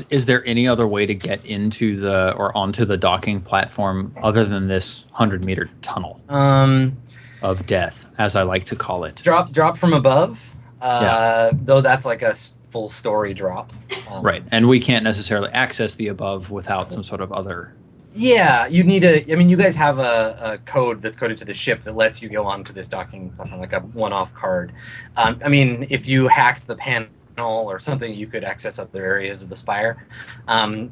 Is there any other way to get into the or onto the docking platform other than this 100-meter tunnel of death, as I like to call it? Drop from above. Yeah. Though that's like a full story drop. Right, and we can't necessarily access the above without some sort of other. Yeah, you need a. I mean, you guys have a code that's coded to the ship that lets you go onto this docking platform, like a one-off card. I mean, if you hacked the panel or something, you could access other areas of the spire,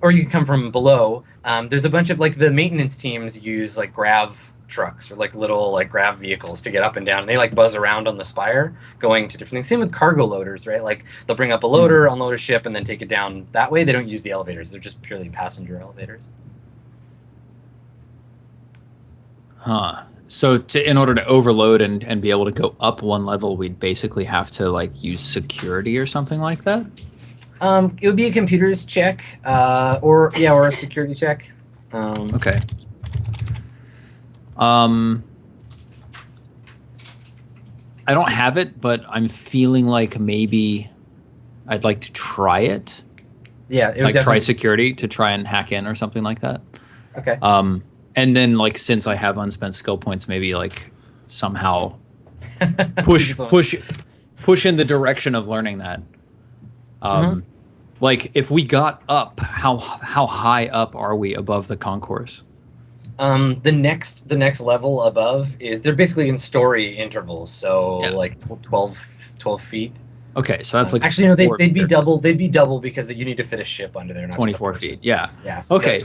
or you can come from below. There's a bunch of like the maintenance teams use like grav trucks or like little like grav vehicles to get up and down, and they like buzz around on the spire going to different things. Same with cargo loaders, right? Like they'll bring up a loader, unload a ship, and then take it down that way. They don't use the elevators; they're just purely passenger elevators. Huh. So in order to overload and be able to go up one level, we'd basically have to like use security or something like that? It would be a computer's check, or a security check. Okay. I don't have it, but I'm feeling like maybe I'd like to try it. Yeah, it would like try definitely security to try and hack in or something like that. Okay. And then like since I have unspent skill points, maybe like somehow push in the direction of learning that. Like if we got up, how high up are we above the concourse? The next level above is they're basically in story intervals, so like 12 feet. Okay, so that's like actually no, they'd be double. They'd be double because you need to fit a ship under there. Not 24 feet. Yeah. Yeah. So okay.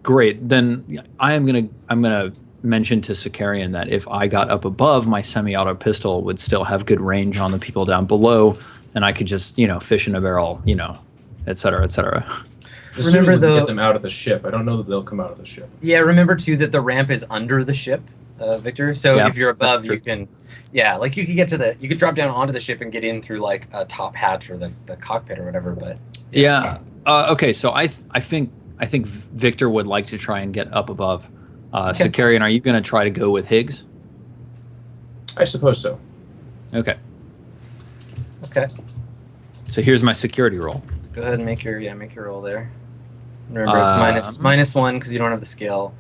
Great. Then I'm gonna mention to Sicarian that if I got up above, my semi-auto pistol would still have good range on the people down below, and I could just fish in a barrel, et cetera, et cetera. Remember get them out of the ship. I don't know that they'll come out of the ship. Yeah. Remember too that the ramp is under the ship, Victor. So if you're above, you can. Yeah, like you could get to you could drop down onto the ship and get in through like a top hatch or the cockpit or whatever. But okay, so I think Victor would like to try and get up above. Sicarian, are you going to try to go with Higgs? I suppose so. Okay. Okay. So here's my security roll. Go ahead and make your roll there. Remember, it's -1 because you don't have the skill.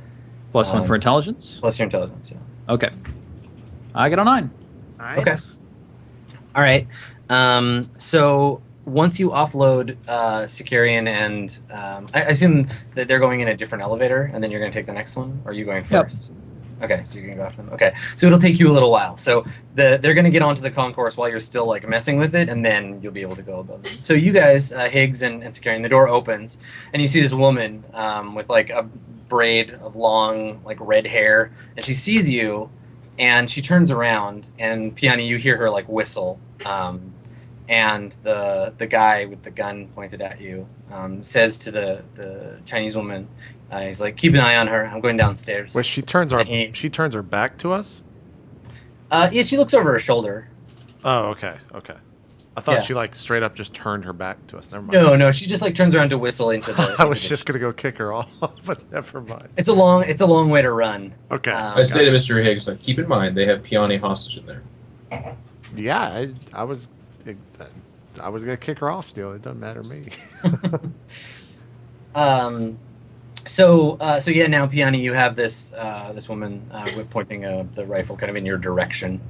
+1 for intelligence. Plus your intelligence. Yeah. Okay. I got a 9. Right. Okay. All right. So once you offload Sicarian and I assume that they're going in a different elevator, and then you're going to take the next one, or are you going first? Yep. Okay, so you can go after them. Okay, so it'll take you a little while. So they're going to get onto the concourse while you're still like messing with it, and then you'll be able to go above them. So you guys, Higgs and Sicarian, the door opens, and you see this woman with like a braid of long like red hair, and she sees you. And she turns around, and Piani, you hear her like whistle, and the guy with the gun pointed at you says to the Chinese woman, he's like, "Keep an eye on her. I'm going downstairs." Wait, she turns her back to us? Yeah, she looks over her shoulder. Oh, okay. I thought she like straight up just turned her back to us. Never mind. No, she just like turns around to whistle into the. I was just gonna go kick her off, but never mind. It's a long way to run. Okay. I say to Mr. Higgs, like, keep in mind they have Piani hostage in there. Yeah, I was gonna kick her off still. It doesn't matter to me. So yeah, now Piani, you have this woman pointing the rifle kind of in your direction.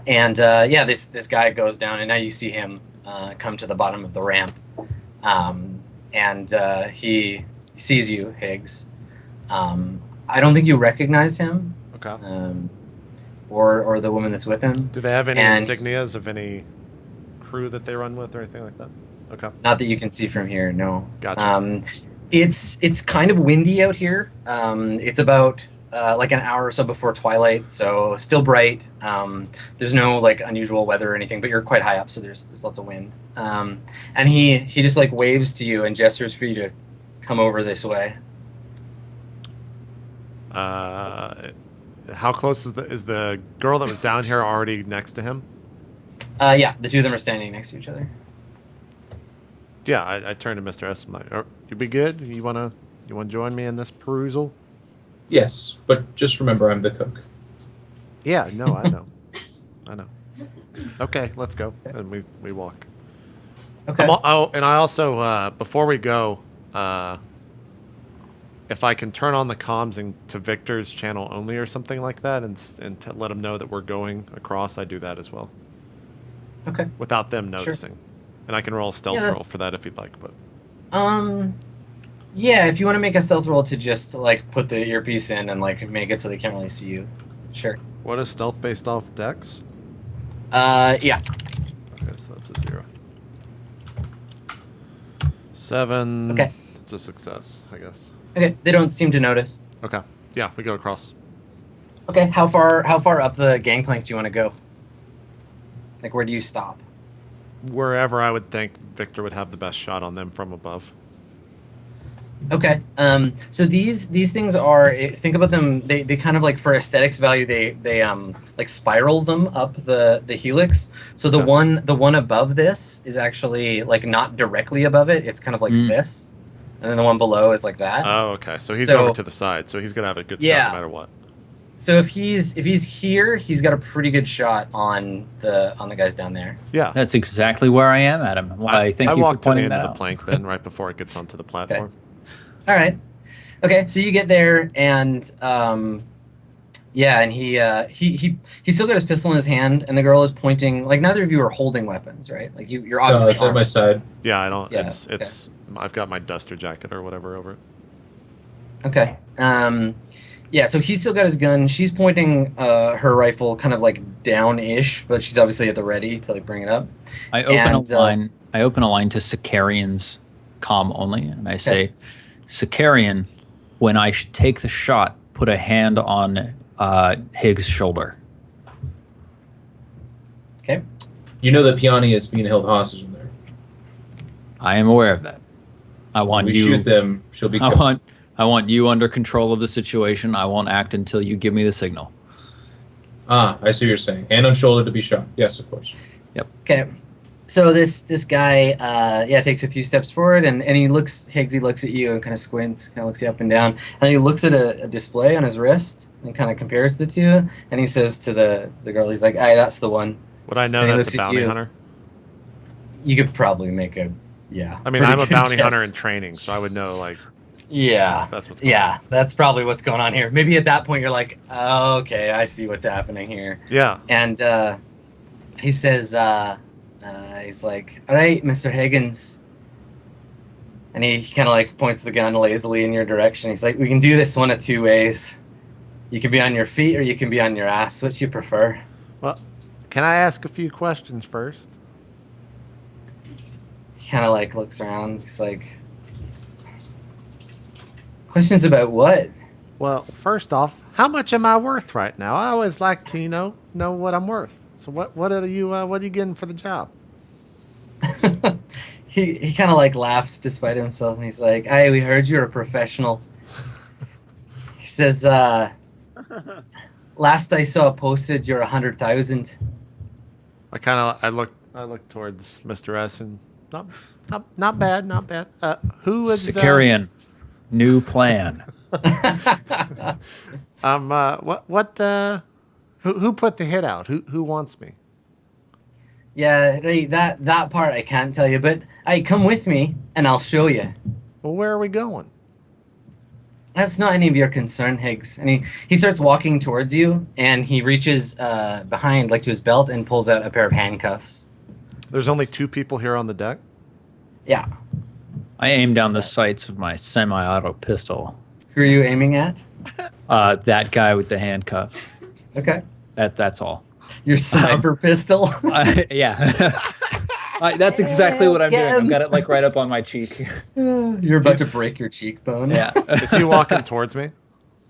And this guy goes down, and now you see him come to the bottom of the ramp, and he sees you, Higgs. I don't think you recognize him. Okay. Or the woman that's with him. Do they have any insignias of any crew that they run with or anything like that? Okay. Not that you can see from here, no. Gotcha. It's kind of windy out here. It's about like an hour or so before twilight, so still bright. There's no like unusual weather or anything, but you're quite high up, so there's lots of wind. And he just like waves to you and gestures for you to come over this way. How close is the girl that was down here already next to him? Yeah, the two of them are standing next to each other. Yeah, I turned to Mr. S. I'm like, you be good? You wanna join me in this perusal? Yes, but just remember I'm the cook. Yeah, no, I know. Okay, let's go. And we walk. Okay. And I also before we go, if I can turn on the comms to Victor's channel only or something like that, and to let them know that we're going across, I do that as well. Okay. Without them noticing, and I can roll a stealth roll for that if you'd like. But yeah, if you want to make a stealth roll to just like put the earpiece in and like make it so they can't really see you, sure. What is stealth based off Dex? Yeah. Okay, so that's a 0. 7. Okay. It's a success, I guess. Okay, they don't seem to notice. Okay. Yeah, we go across. Okay, how far up the gangplank do you want to go? Like, where do you stop? Wherever I would think Victor would have the best shot on them from above. Okay. So these things are, think about them. They kind of like, for aesthetics value, they like spiral them up the helix. So the one above this is actually like not directly above it. It's kind of like this, and then the one below is like that. Oh, okay. So he's over to the side. So he's gonna have a good shot no matter what. So if he's here, he's got a pretty good shot on the guys down there. Yeah, that's exactly where I am, Adam. Well, I thank you for pointing that out. I walked to the end of the plank then, right before it gets onto the platform. Okay. All right. Okay, so you get there, and yeah, and he still got his pistol in his hand, and the girl is pointing. Like, neither of you are holding weapons, right? Like you're obviously it's at my side. Yeah, I don't. Yeah, it's. I've got my duster jacket or whatever over it. Okay. Yeah, so he's still got his gun. She's pointing her rifle kind of like down-ish, but she's obviously at the ready to like bring it up. I open a line to Sicarian's comm only, and I say, Sicarian, when I should take the shot, put a hand on Higgs' shoulder. Okay. You know that Piani is being held hostage in there. I am aware of that. I want we you. Shoot them. She'll be killed. I want you under control of the situation. I won't act until you give me the signal. Ah, I see what you're saying. Hand on shoulder to be shot. Yes, of course. Yep. Okay. So this guy, takes a few steps forward, and he looks, Higgs, he looks at you and kind of squints, kind of looks you up and down, and he looks at a display on his wrist and kind of compares the two, and he says to the girl, he's like, "Aye, that's the one." Would I know that's a bounty hunter? You could probably make a, I mean, I'm a bounty hunter in training, so I would know, like. Yeah. That's what's going on. That's probably what's going on here. Maybe at that point you're like, oh, okay, I see what's happening here. Yeah. And he says, he's like, "All right, Mr. Higgins." And he kind of like points the gun lazily in your direction. He's like, "We can do this one of two ways. You can be on your feet or you can be on your ass. Which you prefer?" Well, can I ask a few questions first? He kind of like looks around. He's like, "Questions about what?" Well, first off, how much am I worth right now? I always like to, know what I'm worth. So what are you getting for the job? he kind of like laughs despite himself, and he's like, "Hey, we heard you're a professional." He says, "Last I saw posted, you're 100,000." I look towards Mr. S and not bad. Who is Sicarian? New plan. Who put the hit out? Who wants me? Yeah, right, that part I can't tell you, but come with me and I'll show you. Well, where are we going? That's not any of your concern, Higgs. And he starts walking towards you, and he reaches behind, like to his belt, and pulls out a pair of handcuffs. There's only 2 people here on the deck? Yeah. I aim down the sights of my semi-auto pistol. Who are you aiming at? That guy with the handcuffs. Okay. That's all. Your sniper pistol? Yeah. That's exactly what I'm doing. I've got it like right up on my cheek. You're about to break your cheekbone. Yeah. Is he walking towards me?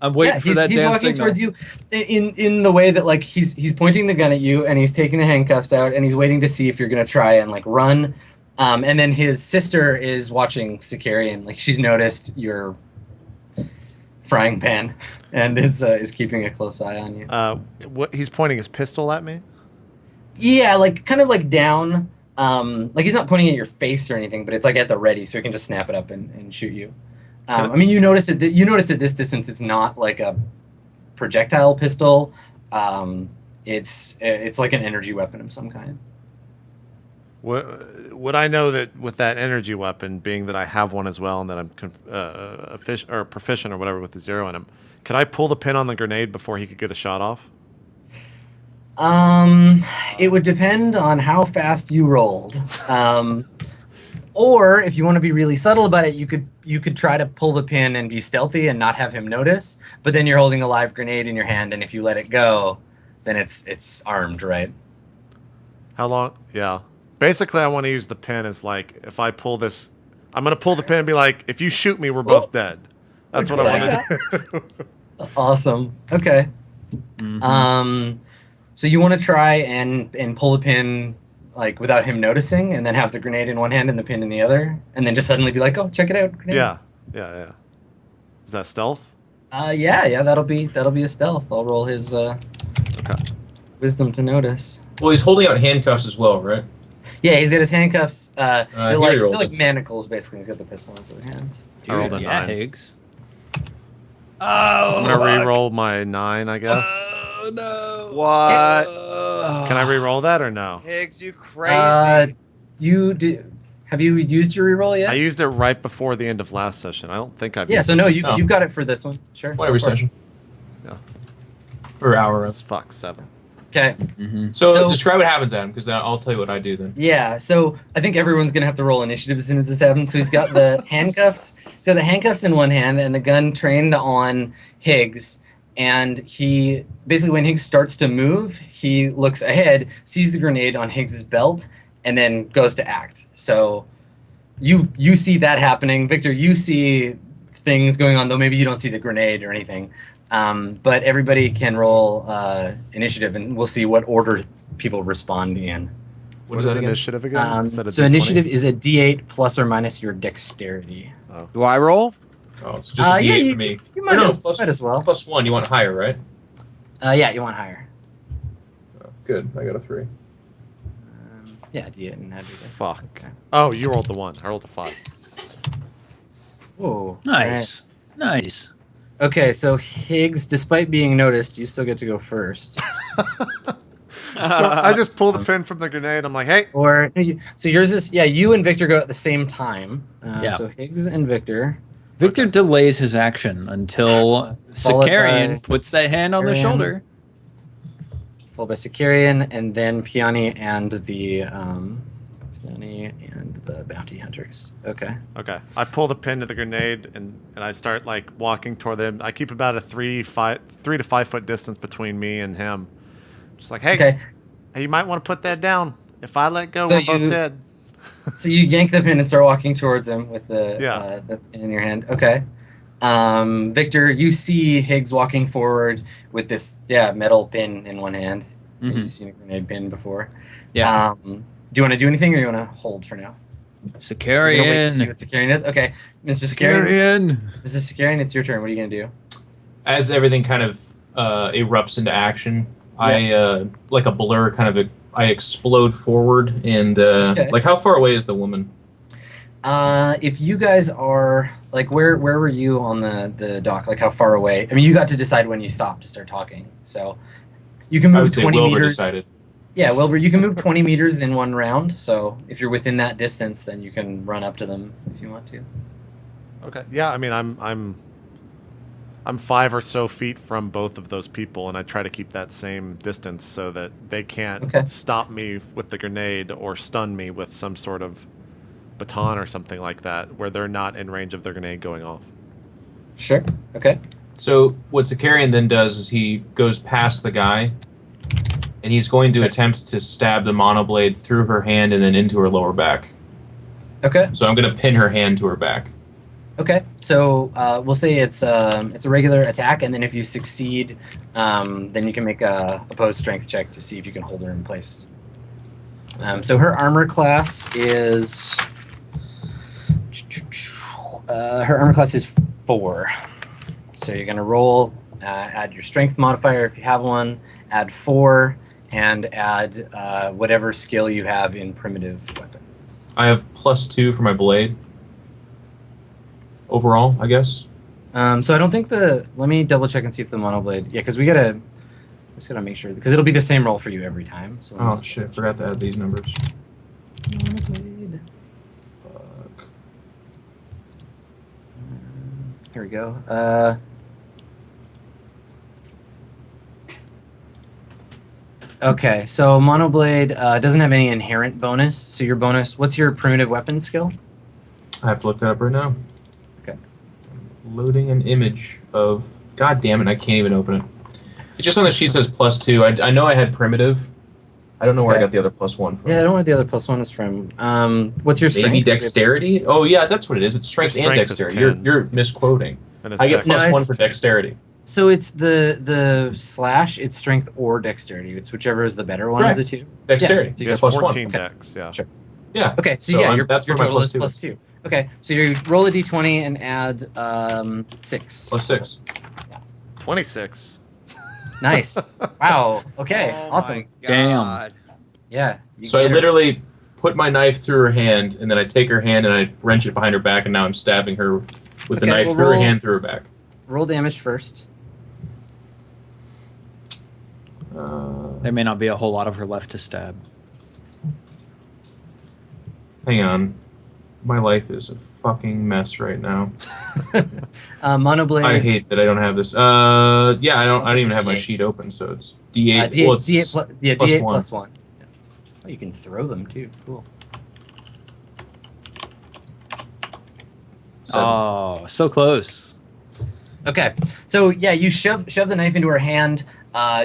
I'm waiting for that he's damn walking signal. towards you in the way that like he's pointing the gun at you, and he's taking the handcuffs out, and he's waiting to see if you're gonna try and like run. And then his sister is watching Sicarian. Like, she's noticed your frying pan and is keeping a close eye on you. What he's pointing his pistol at me? Yeah, like kind of like down. Like he's not pointing at your face or anything, but it's like at the ready, so he can just snap it up and shoot you. I mean, you notice at this distance, it's not like a projectile pistol. It's like an energy weapon of some kind. Would I know that with that energy weapon, being that I have one as well, and that I'm proficient or whatever with the 0 in him, could I pull the pin on the grenade before he could get a shot off? It would depend on how fast you rolled. Or if you want to be really subtle about it, you could try to pull the pin and be stealthy and not have him notice. But then you're holding a live grenade in your hand, and if you let it go, then it's armed, right? How long? Yeah. Basically, I want to use the pin as like, if I pull this, I'm going to pull the pin and be like, if you shoot me, we're both dead. That's what I want to do. Awesome. Okay. So you want to try and pull the pin like without him noticing, and then have the grenade in one hand and the pin in the other, and then just suddenly be like, "Oh, check it out!" Grenade. Yeah. Is that stealth? Yeah. That'll be a stealth. I'll roll his wisdom to notice. Well, he's holding out handcuffs as well, right? Yeah, he's got his handcuffs. They're here, like manacles, basically. He's got the pistol in his other hand. I rolled a 9. Higgs. I'm gonna re-roll my 9, I guess. Oh no! What? Can I re-roll that or no? Higgs, you crazy. Have you used your reroll yet? I used it right before the end of last session. I don't think I've. Yeah, so no, you've got it for this one. Sure. Whatever session. Yeah. Or hour. Fuck 7. Okay. So describe what happens, Adam, because I'll tell you what I do then. Yeah, so I think everyone's gonna have to roll initiative as soon as this happens. So he's got the handcuffs. So the handcuffs in one hand and the gun trained on Higgs. And he basically, when Higgs starts to move, he looks ahead, sees the grenade on Higgs's belt, and then goes to act. So you see that happening. Victor, you see things going on, though maybe you don't see the grenade or anything. But everybody can roll initiative, and we'll see what order people respond in. What is that initiative again? So initiative is a D8 plus or minus your dexterity. Oh. Do I roll? Oh, it's just a D8 for me. You might, plus, might as well. +1, you want higher, right? Yeah, you want higher. Oh, good, I got a 3. Yeah, D8 and add your dex. Fuck. Okay. Oh, you rolled the 1. I rolled a 5. Whoa. Nice. Nice. Okay, so Higgs, despite being noticed, you still get to go first. So I just pull the pin from the grenade. I'm like, hey. Or so yours is you and Victor go at the same time. Yeah. So Higgs and Victor. Victor delays his action until Followed by Sakarian puts that hand on the Sakarian. shoulder. Followed by Sakarian, and then Piani and the bounty hunters. Okay. Okay. I pull the pin to the grenade and I start like walking toward them. I keep about a 3 to 5 foot distance between me and him. Just like, hey, you might want to put that down. If I let go, we're both dead. So you yank the pin and start walking towards him with the pin in your hand. Okay. Victor, you see Higgs walking forward with this metal pin in one hand. You've seen a grenade pin before. Yeah. Do you want to do anything, or you want to hold for now? Sakarian. Wait to see what Sakarian is. Okay, Mr. Sakarian. Mr. Sakarian, it's your turn. What are you gonna do? As everything kind of erupts into action, I like a blur I explode forward and like how far away is the woman? If you guys are like where were you on the dock? Like how far away? I mean, you got to decide when you stop to start talking. So you can move 20 meters. Decided. Yeah, Wilbur, you can move 20 meters in one round. So if you're within that distance, then you can run up to them if you want to. Okay. Yeah, I mean, I'm 5 or so feet from both of those people, and I try to keep that same distance so that they can't stop me with the grenade or stun me with some sort of baton or something like that, where they're not in range of their grenade going off. Sure. Okay. So what Sakarian then does is he goes past the guy, and he's going to attempt to stab the monoblade through her hand and then into her lower back. Okay. So I'm going to pin her hand to her back. Okay, so we'll say it's a regular attack, and then if you succeed, then you can make a opposed strength check to see if you can hold her in place. So her armor class is 4. So you're gonna roll, add your strength modifier if you have one, add 4, and add whatever skill you have in primitive weapons. I have +2 for my blade. Overall, I guess. So I don't think let me double check and see if the monoblade. Yeah, because we gotta make sure because it'll be the same roll for you every time. So Oh shit! I forgot to add these numbers. Monoblade. Fuck. Here we go. Okay, so Monoblade doesn't have any inherent bonus. So your bonus, what's your primitive weapon skill? I have to look that up right now. Okay. I'm loading an image of. God damn it! I can't even open it. It's just on the sheet says +2. I know I had primitive. I don't know where I got the other +1 from. Yeah, I don't know where the other +1 is from. What's your strength? Maybe dexterity? Oh yeah, that's what it is. It's strength and dexterity. You're misquoting. I get +1 for dexterity. So it's the slash. It's strength or dexterity. It's whichever is the better one of the two. Dexterity. Yeah, so you get 14 dex. Yeah. Sure. Yeah. Okay. So yeah, your that's total is +2. +2. Okay. So you roll a d20 and add 6. +6. 26. Nice. Wow. Okay. Oh awesome. Damn. Yeah. So I literally put my knife through her hand, and then I take her hand and I wrench it behind her back, and now I'm stabbing her with the knife through her hand, through her back. Roll damage first. There may not be a whole lot of her left to stab. Hang on. My life is a fucking mess right now. Monoblade. I hate that I don't have this. Yeah, I don't even have my sheet open, so it's D8. D8 +1. +1. Yeah. Oh, you can throw them too. Cool. 7. Oh, so close. Okay, so yeah, you shove the knife into her hand.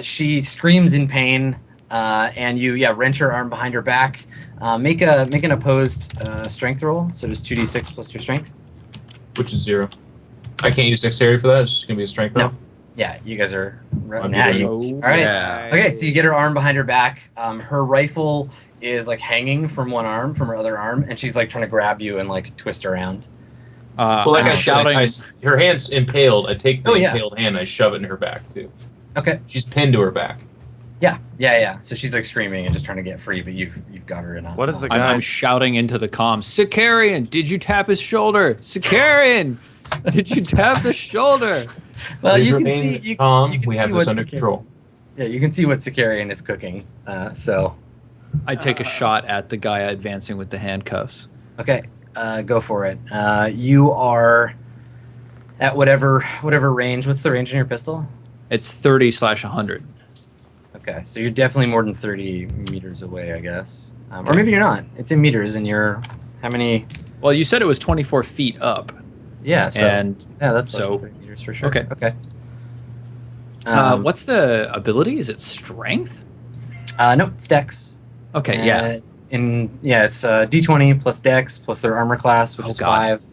She screams in pain, and you wrench her arm behind her back. Make an opposed strength roll. So just 2d6 plus your strength. Which is 0. I can't use dexterity for that. It's just gonna be a strength roll. No. Yeah, you guys are. I'm Nah, doing all right. Yeah. Okay, so you get her arm behind her back. Her rifle is like hanging from one arm, from her other arm, and she's like trying to grab you and like twist around. Well, like I'm I shouting. said, her hand's impaled. I take the Oh, yeah. impaled hand, I shove it in her back too. Okay. She's pinned to her back. Yeah. So she's like screaming and just trying to get free, but you've got her in a. What is the guy? I'm shouting into the comms. Sicarian, did you tap his shoulder? Sicarian, did you tap the shoulder? Well, Please you can remain see. calm. You can we see have this what's under control. Yeah, you can see what Sicarian is cooking. So. I take a shot at the guy advancing with the handcuffs. Okay. Go for it. You are at whatever range. What's the range in your pistol? It's 30/100. Okay, so you're definitely more than 30 meters away, I guess. Or maybe you're not. It's in meters, and you're how many? Well, you said it was 24 feet up. Yeah, so And that's less so- than 30 meters for sure. Okay. Okay. What's the ability? Is it strength? No, it's Dex. Okay, yeah. It's D20 plus Dex plus their armor class, which is God. 5.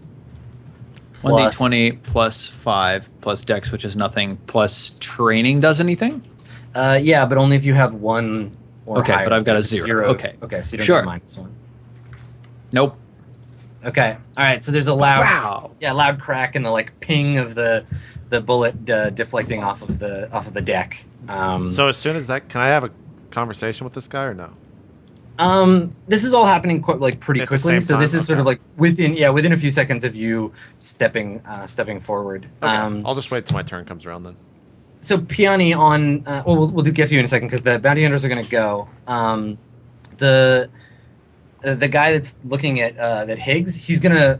1d20 plus 5 plus dex, which is nothing, plus training does anything? Yeah, but only if you have 1 or Okay, higher. but I've got a If it's 0. Okay. Okay, so you don't Sure. get -1. Nope. Okay. All right. So there's a loud, Wow. loud crack and the like ping of the bullet deflecting off of the deck. So as soon as that, can I have a conversation with this guy or no? This is all happening pretty At the quickly. same So this time? is sort of Okay. like within a few seconds of you stepping forward. Okay. I'll just wait till my turn comes around then. So Piani on we'll get to you in a second because the bounty hunters are going to go. The guy that's looking at that Higgs, he's gonna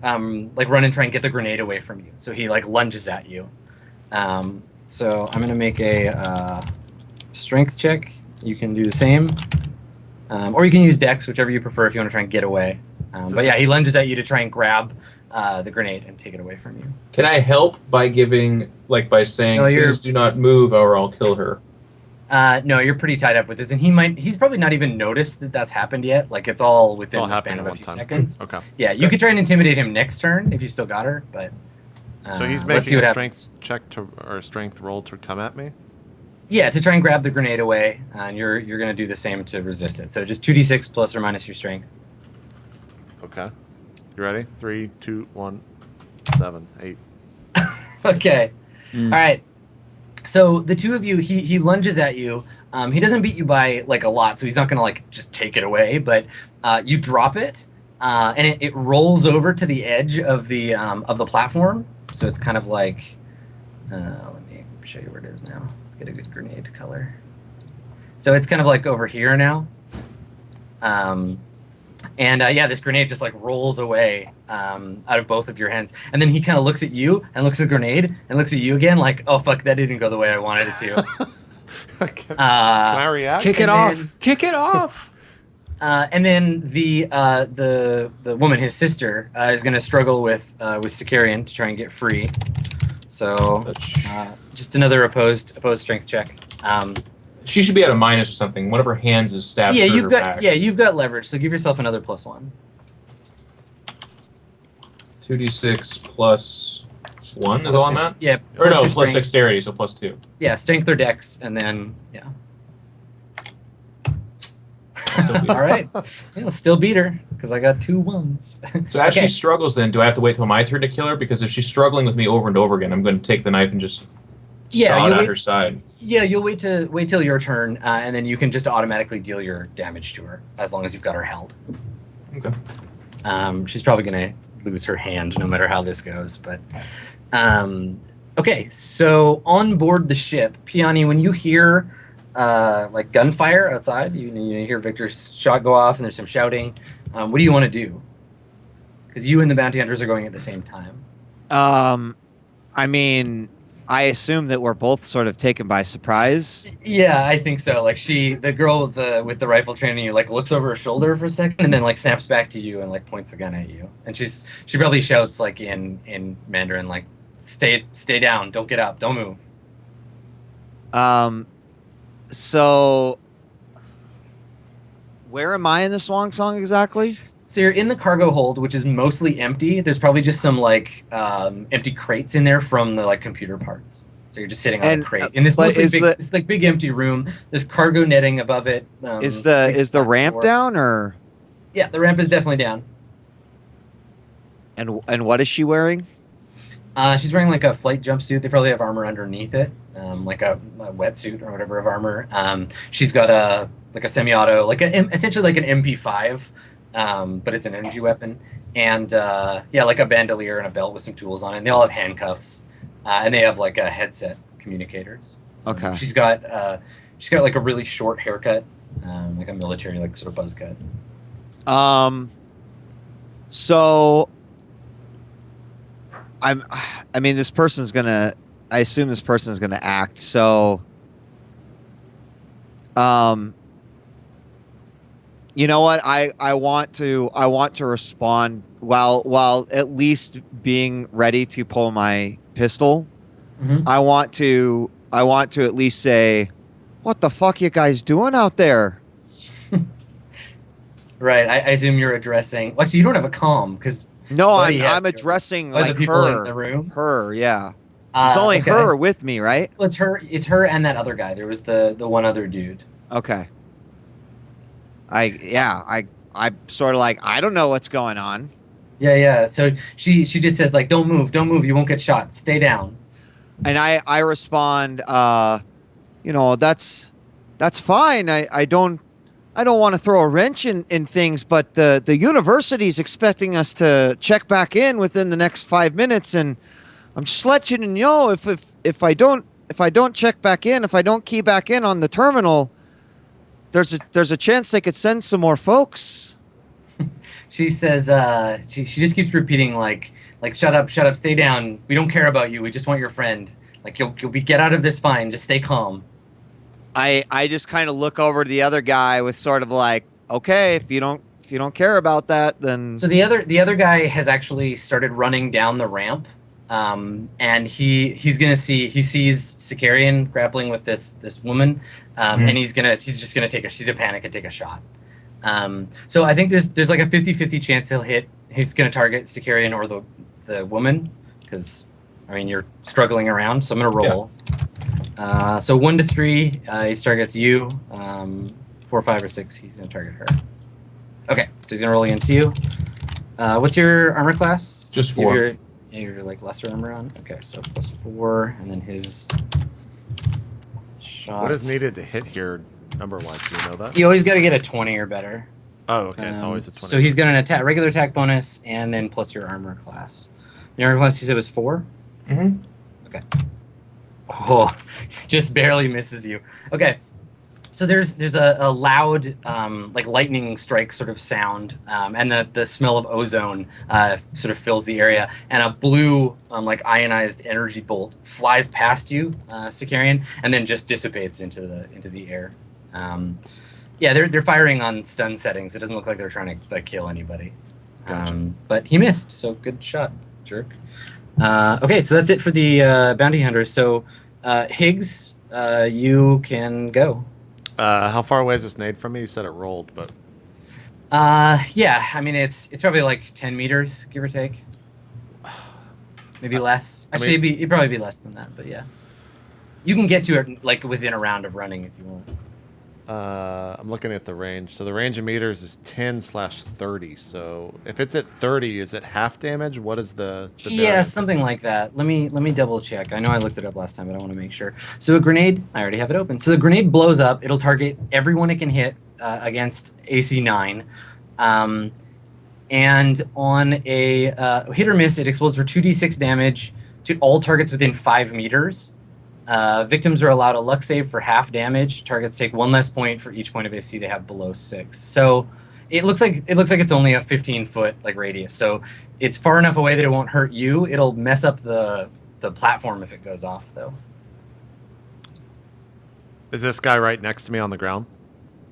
like run and try and get the grenade away from you. So he like lunges at you. So I'm gonna make a strength check. You can do the same, or you can use Dex, whichever you prefer if you want to try and get away. But yeah, he lunges at you to try and grab the grenade and take it away from you. Can I help by by saying, No, you're- please do not move or I'll kill her? No, you're pretty tied up with this, and he's probably not even noticed that that's happened yet. Like it's all within the span of a few seconds. Okay. Yeah, you could try and intimidate him next turn if you still got her, but So he's let's see making what a strength happens. check or a strength roll to come at me. Yeah, to try and grab the grenade away, and you're gonna do the same to resist it. So just 2d6 plus or minus your strength. Okay. You ready? 3, 2, 1, 7, 8. Okay. Mm. All right. So the two of you, he lunges at you. He doesn't beat you by like a lot, so he's not gonna like just take it away. But you drop it, and it rolls over to the edge of the platform. So it's kind of like, let me show you where it is now. Let's get a good grenade color. So it's kind of like over here now. And yeah, this grenade just like rolls away out of both of your hands, and then he kind of looks at you and looks at the grenade and looks at you again, like, "Oh fuck, that didn't go the way I wanted it to." Can I react? Kick it off! Kick it off! And then the woman, his sister, is going to struggle with Sicarian to try and get free. So just another opposed strength check. She should be at a minus or something. One of her hands is stabbed. Yeah, through her back. you've got leverage. So give yourself another +1. 2d6 plus 1 is all I'm at? Yeah. Or no, your plus strength. dexterity, so plus 2. Yeah, strength or dex, and then yeah. All right. Still beat her because I got 2 1s. So as she struggles, then do I have to wait till my turn to kill her? Because if she's struggling with me over and over again, I'm going to take the knife and just saw it at her side. Yeah, you'll wait till your turn, and then you can just automatically deal your damage to her as long as you've got her held. Okay. She's probably going to lose her hand no matter how this goes, but okay. So on board the ship, Piani, when you hear like gunfire outside, you hear Victor's shot go off, and there's some shouting. What do you want to do? Because you and the bounty hunters are going at the same time. I mean, I assume that we're both sort of taken by surprise. Yeah, I think so. Like the girl with the rifle training, you like looks over her shoulder for a second, and then like snaps back to you and like points the gun at you. And she probably shouts like in Mandarin, like stay down, don't get up, don't move. So where am I in the Swan Song exactly? So you're in the cargo hold, which is mostly empty. There's probably just some like empty crates in there from the like computer parts. So you're just sitting on a crate in this mostly it's like big empty room. There's cargo netting above it. Is the ramp down or? Yeah, the ramp is definitely down. And what is she wearing? She's wearing like a flight jumpsuit. They probably have armor underneath it, like a wetsuit or whatever of armor. She's got a semi-auto, essentially like an MP5. But it's an energy weapon, and yeah, like a bandolier and a belt with some tools on it. And they all have handcuffs, and they have like a headset communicators. Okay. She's got like a really short haircut, like a military like sort of buzz cut. So I mean, this person's gonna. I assume this person's gonna act. So, you know what? I want to respond while at least being ready to pull my pistol. Mm-hmm. I want to at least say, "What the fuck you guys doing out there?" Right. I assume you're addressing. Well, actually, you don't have a comm because. No, I'm addressing like the people her. in the room. Her, yeah. It's only her with me, right? Well, it's her and that other guy. There was the one other dude. Okay. I sort of like, I don't know what's going on. Yeah. So she just says like, don't move, you won't get shot, stay down. And I respond, that's fine. I don't want to throw a wrench in things, but the university's expecting us to check back in within the next 5 minutes, and I'm just letting you know if I don't check back in, if I don't key back in on the terminal, there's a chance they could send some more folks. She says she just keeps repeating like shut up, stay down. We don't care about you. We just want your friend. Like you'll get out of this fine. Just stay calm. I just kind of look over to the other guy with sort of like, okay, if you don't care about that, then. So the other guy has actually started running down the ramp, and he sees Sicarian grappling with this woman, and he's just gonna she's a panic and take a shot. So I think there's like a 50-50 chance he's gonna target Sicarian or the woman, because I mean you're struggling around. So I'm gonna roll. Yeah. So 1 to 3, he targets you. 4, 5, or 6, he's gonna target her. Okay, so he's gonna roll against you. What's your armor class? Just 4. You're like lesser armor on. Okay, so +4, and then his shot. What is needed to hit here, number-wise? Do you know that? You always got to get a 20 or better. Oh, okay. It's always a 20. So he's got an regular attack bonus, and then plus your armor class. Your armor class, you said was 4. Mm-hmm. Okay. Oh, just barely misses you. Okay. So there's a loud like lightning strike sort of sound, and the smell of ozone sort of fills the area, and a blue like ionized energy bolt flies past you, Sicarian, and then just dissipates into the air. Yeah, they're firing on stun settings. It doesn't look like they're trying to like kill anybody. Gotcha. But he missed, so good shot, jerk. Okay, so that's it for the bounty hunters. So Higgs, you can go. How far away is this nade from me? You said it rolled, but Yeah, I mean it's probably like 10 meters, give or take. Maybe less. Actually, it'd probably be less than that, but yeah. You can get to it like within a round of running if you want. I'm looking at the range. So the range of meters is 10/30. So if it's at 30, is it half damage? What is the Yeah, variance? something like that. Let me double check. I know I looked it up last time, but I want to make sure. So a grenade, I already have it open. So the grenade blows up. It'll target everyone it can hit against AC 9. And on a hit or miss, it explodes for 2d6 damage to all targets within 5 meters. Victims are allowed a luck save for half damage. Targets take 1 less point for each point of AC they have below 6. So it looks like it's only a 15-foot like radius. So it's far enough away that it won't hurt you. It'll mess up the platform if it goes off, though. Is this guy right next to me on the ground?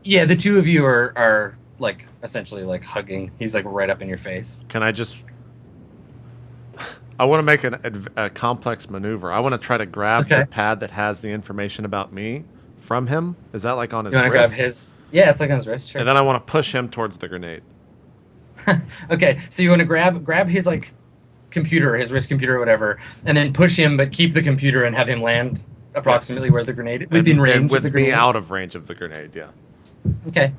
Yeah, the two of you are like essentially like hugging. He's like right up in your face. Can I just... I want to make a complex maneuver. I want to try to grab the pad that has the information about me from him. Is that like on his wrist? You want to grab his... Yeah, it's like on his wrist, sure. And then I want to push him towards the grenade. Okay, so you want to grab his like computer, his wrist computer or whatever, and then push him, but keep the computer and have him land approximately where the grenade... Within range and with of the grenade. me out of range of the grenade, yeah. Okay.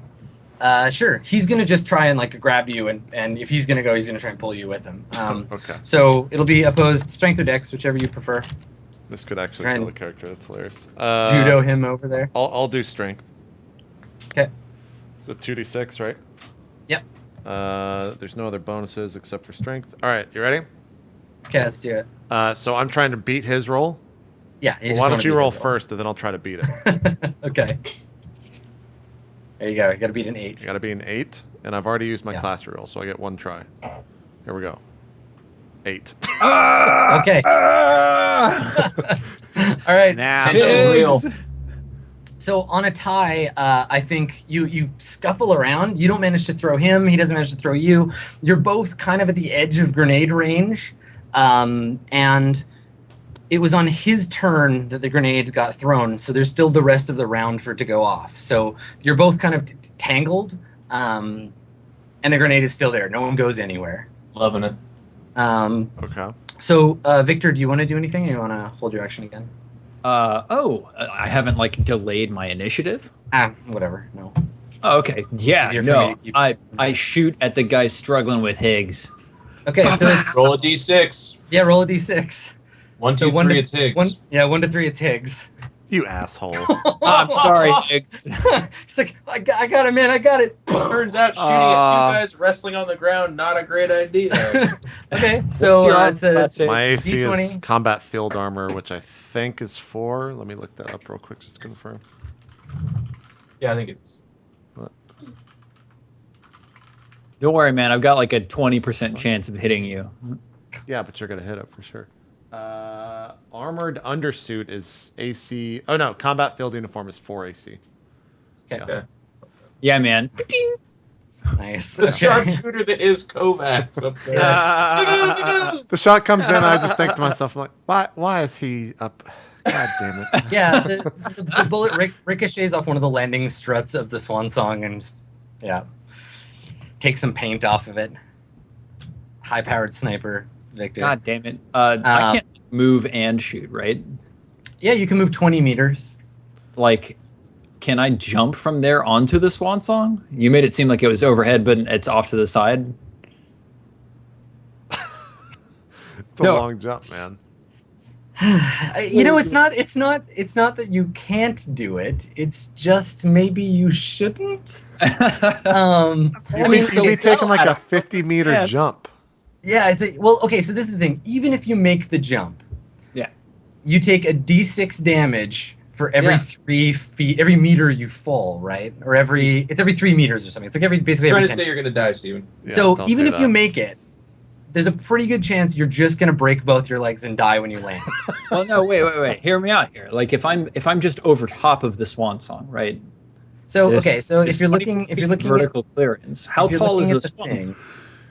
Sure. He's gonna just try and like grab you, and if he's gonna go, he's gonna try and pull you with him. Okay. So it'll be opposed strength or dex, whichever you prefer. This could actually Try kill and the character. That's hilarious. Judo him over there. I'll do strength. Okay. So 2d6, right? Yep. There's no other bonuses except for strength. All right, you ready? Okay, let's do it. So I'm trying to beat his roll. Yeah. Well, why don't you roll first, and then I'll try to beat it. Okay. There you go. You gotta beat an 8. I gotta be an 8, and I've already used my class reroll, so I get 1 try. Here we go. 8. Okay. All right. Now, Tension's real. So on a tie, I think you scuffle around. You don't manage to throw him. He doesn't manage to throw you. You're both kind of at the edge of grenade range, and it was on his turn that the grenade got thrown. So there's still the rest of the round for it to go off. So you're both kind of tangled, and the grenade is still there. No one goes anywhere. Loving it. Okay. So Victor, do you want to do anything? Or you want to hold your action again? I haven't like delayed my initiative. Whatever. No. Oh, okay. Yeah. Easier for me No. to keep- I shoot at the guy struggling with Higgs. Okay, so it's Roll a d6. yeah. Roll a d6. 1, 2, So 1 3, to- it's Higgs. 1 to 3, it's Higgs. You asshole. I'm sorry, Higgs. He's like, I got it, man. I got it. Turns out shooting at 2 guys wrestling on the ground, not a great idea. Okay, so it's a My AC is D20. combat field armor, which I think is 4. Let me look that up real quick just to confirm. Yeah, I think it's. Don't worry, man. I've got like a 20% chance of hitting you. Yeah, but you're going to hit it for sure. Armored undersuit is AC. Oh, no. Combat field uniform is 4 AC. Okay. Yeah, man. Nice. The Okay. sharpshooter that is Kovacs up there. The shot comes in, I just think to myself, I'm like, why is he up? God damn it. Yeah, the bullet ricochets off one of the landing struts of the Swan Song and just, yeah, take some paint off of it. High-powered sniper, Victor. God damn it. I can't move and shoot, right? Yeah, you can move 20 meters. Like, can I jump from there onto the Swan Song? You made it seem like it was overhead, but it's off to the side. It's a long jump, man. You know, it's not that you can't do it. It's just maybe you shouldn't. I mean, You'd be taking like a 50-meter jump. Yeah, okay, so this is the thing. Even if you make the jump, Yeah. you take a d6 damage for every 3 feet, every meter you fall, right? Or it's every 3 meters or something. It's like basically I'm trying every to 10. say you're gonna die, Steven. Yeah, So even if that. you make it, there's a pretty good chance you're just gonna break both your legs and die when you land. Well, no, wait. Hear me out here. Like if I'm just over top of the Swan Song, right? So if you're looking vertical clearance, how tall is the Swan Song?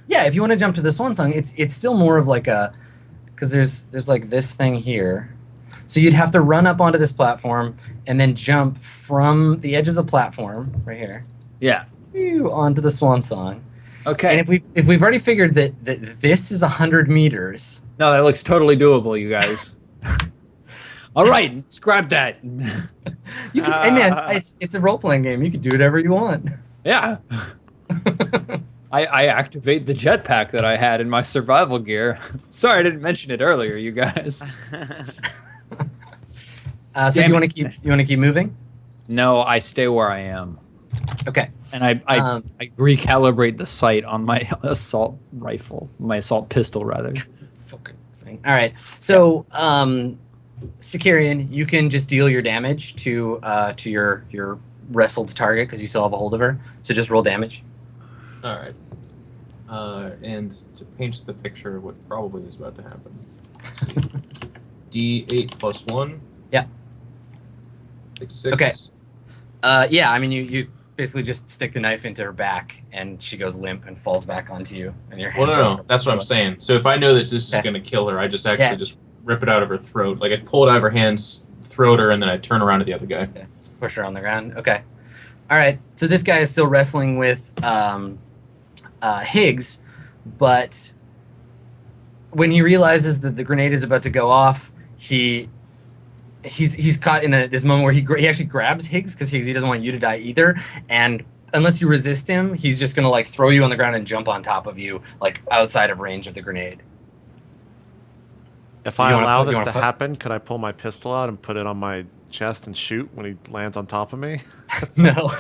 Yeah, if you want to jump to the Swan Song, it's still more of like because there's like this thing here. So you'd have to run up onto this platform and then jump from the edge of the platform right here. Yeah. Onto the Swan Song. Okay. And if we've already figured that this is 100 meters. No, that looks totally doable, you guys. All right, let's grab that. You can, hey man, it's a role-playing game. You can do whatever you want. Yeah. I activate the jetpack that I had in my survival gear. Sorry, I didn't mention it earlier, you guys. So do you want to keep moving? No, I stay where I am. Okay. And I recalibrate the sight on my assault rifle, my assault pistol rather. Fucking thing. All right. So, Sicarian, you can just deal your damage to your wrestled target because you still have a hold of her. So just roll damage. All right. And to paint the picture of what probably is about to happen. Let's see. D8 plus 1. Yeah. 6. Okay. Yeah, I mean, you basically just stick the knife into her back, and she goes limp and falls back onto you, and your hands. Well, no, that's what I'm saying. So if I know that this is going to kill her, I just actually just rip it out of her throat. Like I pull it out of her hands, throat her, and then I turn around to the other guy. Okay. Push her on the ground. Okay. All right. So this guy is still wrestling with Higgs, but when he realizes that the grenade is about to go off, he's caught in this moment where he actually grabs Higgs because he doesn't want you to die either, and unless you resist him, he's just gonna like throw you on the ground and jump on top of you, like outside of range of the grenade. If I allow this to happen, could I pull my pistol out and put it on my chest and shoot when he lands on top of me? No,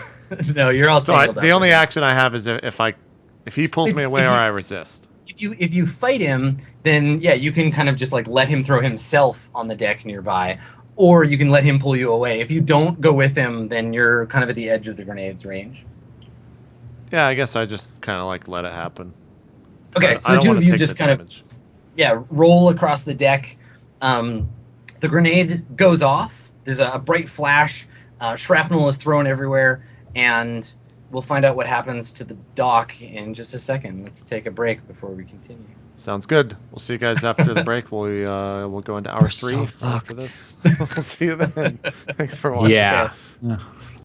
no, you're all. So the only action I have is if he pulls me away or I resist. If you fight him, then yeah, you can kind of just like let him throw himself on the deck nearby, or you can let him pull you away. If you don't go with him, then you're kind of at the edge of the grenade's range. Yeah, I guess I just kind of like let it happen. Okay, so the two of you just kind of roll across the deck. The grenade goes off. There's a bright flash. Shrapnel is thrown everywhere, and we'll find out what happens to the dock in just a second. Let's take a break before we continue. Sounds good. We'll see you guys after the break. We'll go into hour 3 after this. We'll see you then. Thanks for watching. Yeah.